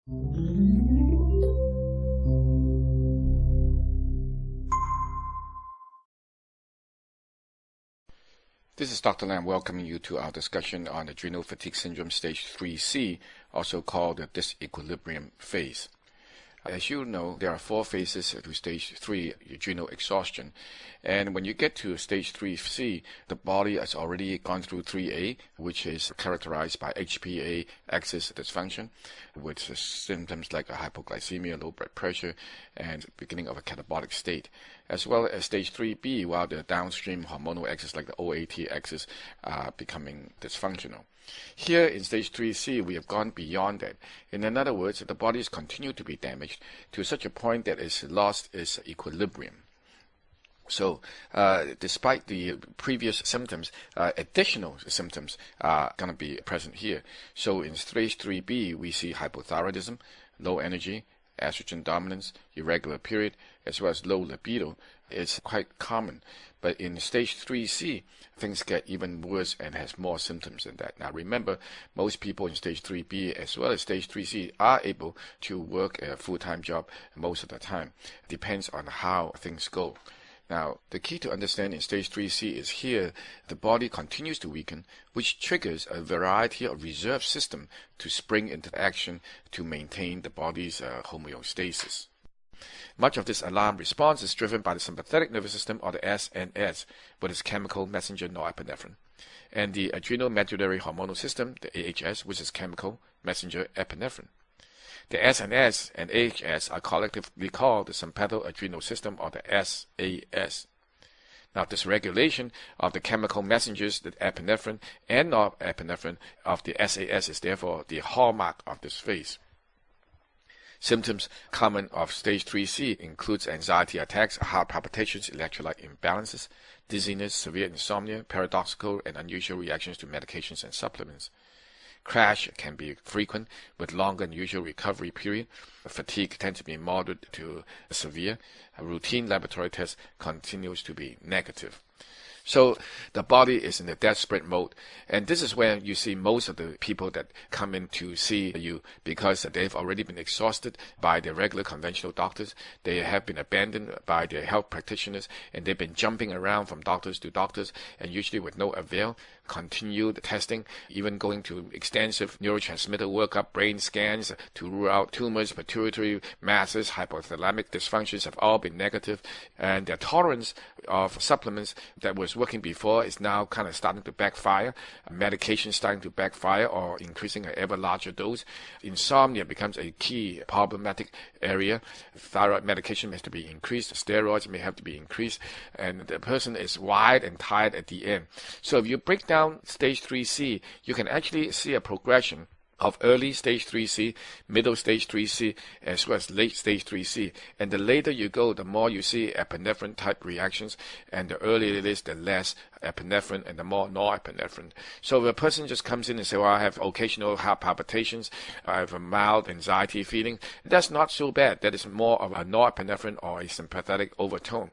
This is Dr. Lam welcoming you to our discussion on adrenal fatigue syndrome stage 3C, also called the disequilibrium phase. As you know, there are 4 phases to stage 3 adrenal exhaustion. And when you get to stage 3C, the body has already gone through 3A, which is characterized by HPA axis dysfunction, with symptoms like hypoglycemia, low blood pressure, and beginning of a catabolic state, as well as stage 3B, while the downstream hormonal axis like the OAT axis are becoming dysfunctional. Here in stage 3C, we have gone beyond that. In other words, the body has continued to be damaged to such a point that it's lost its equilibrium. So, despite the previous symptoms, additional symptoms are going to be present here. So, in stage 3B, we see hypothyroidism, low energy, estrogen dominance, irregular period, as well as low libido. It's quite common. But in stage 3C, things get even worse and has more symptoms than that. Now remember, most people in stage 3B as well as stage 3C are able to work a full-time job most of the time. Depends on how things go. Now, the key to understand in stage 3C is here, the body continues to weaken, which triggers a variety of reserve systems to spring into action to maintain the body's homeostasis. Much of this alarm response is driven by the sympathetic nervous system, or the SNS, with its chemical messenger norepinephrine, and the adrenal medullary hormonal system, the AHS, which is chemical messenger epinephrine. The SNS and AHS are collectively called the sympathoadrenal system, or the SAS. Now, dysregulation of the chemical messengers, the epinephrine and norepinephrine of the SAS, is therefore the hallmark of this phase. Symptoms common of stage 3C includes anxiety attacks, heart palpitations, electrolyte imbalances, dizziness, severe insomnia, paradoxical and unusual reactions to medications and supplements. Crash can be frequent with longer than usual recovery period. Fatigue tends to be moderate to severe. A routine laboratory test continues to be negative. So the body is in a desperate mode, and this is where you see most of the people that come in to see you because they've already been exhausted by their regular conventional doctors. They have been abandoned by their health practitioners, and they've been jumping around from doctors to doctors, and usually with no avail. Continued testing, even going to extensive neurotransmitter workup, brain scans to rule out tumors, pituitary masses, hypothalamic dysfunctions have all been negative, and their tolerance of supplements that was working before is now kind of starting to backfire. Medication starting to backfire or increasing an ever larger dose. Insomnia becomes a key problematic area. Thyroid medication has to be increased, steroids may have to be increased, and the person is wide and tired at the end. So if you break down stage 3C, you can actually see a progression of early stage 3C, middle stage 3C, as well as late stage 3C. And the later you go, the more you see epinephrine type reactions, and the earlier it is, the less epinephrine and the more norepinephrine. So if a person just comes in and says, well, I have occasional heart palpitations, I have a mild anxiety feeling, that's not so bad. That is more of a norepinephrine or a sympathetic overtone.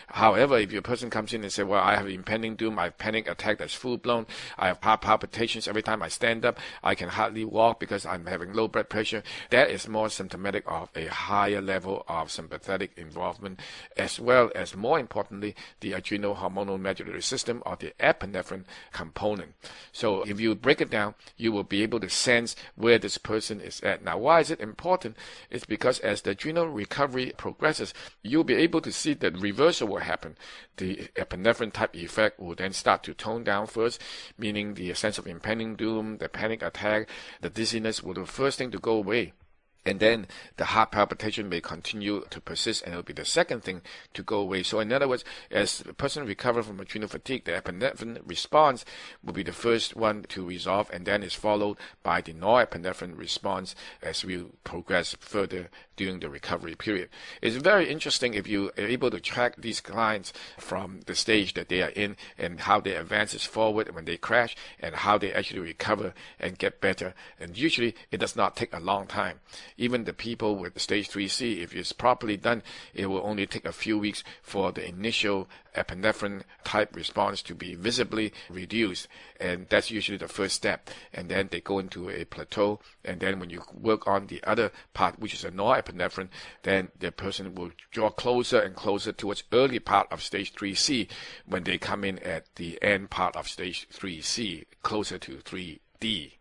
However, if your person comes in and says, well, I have impending doom, I have panic attack that's full-blown, I have heart palpitations every time I stand up, I can hardly walk because I'm having low blood pressure, that is more symptomatic of a higher level of sympathetic involvement, as well as, more importantly, the adrenal hormonal medullary system, or the epinephrine component. So if you break it down, you will be able to sense where this person is at. Now, why is it important? It's because as the adrenal recovery progresses, you'll be able to see that reversal will happen. The epinephrine type effect will then start to tone down first, meaning the sense of impending doom, the panic attack, the dizziness will be the first thing to go away. And then the heart palpitation may continue to persist, and it will be the second thing to go away. So in other words, as the person recovers from adrenal fatigue, the epinephrine response will be the first one to resolve, and then is followed by the norepinephrine response as we progress further during the recovery period. It's very interesting if you are able to track these clients from the stage that they are in and how they advances forward when they crash and how they actually recover and get better. And usually it does not take a long time. even the people with stage 3C, if it's properly done, it will only take a few weeks for the initial epinephrine type response to be visibly reduced. And that's usually the first step. And then they go into a plateau. And then when you work on the other part, which is a norepinephrine, then the person will draw closer and closer towards early part of stage 3C when they come in at the end part of stage 3C, closer to 3D.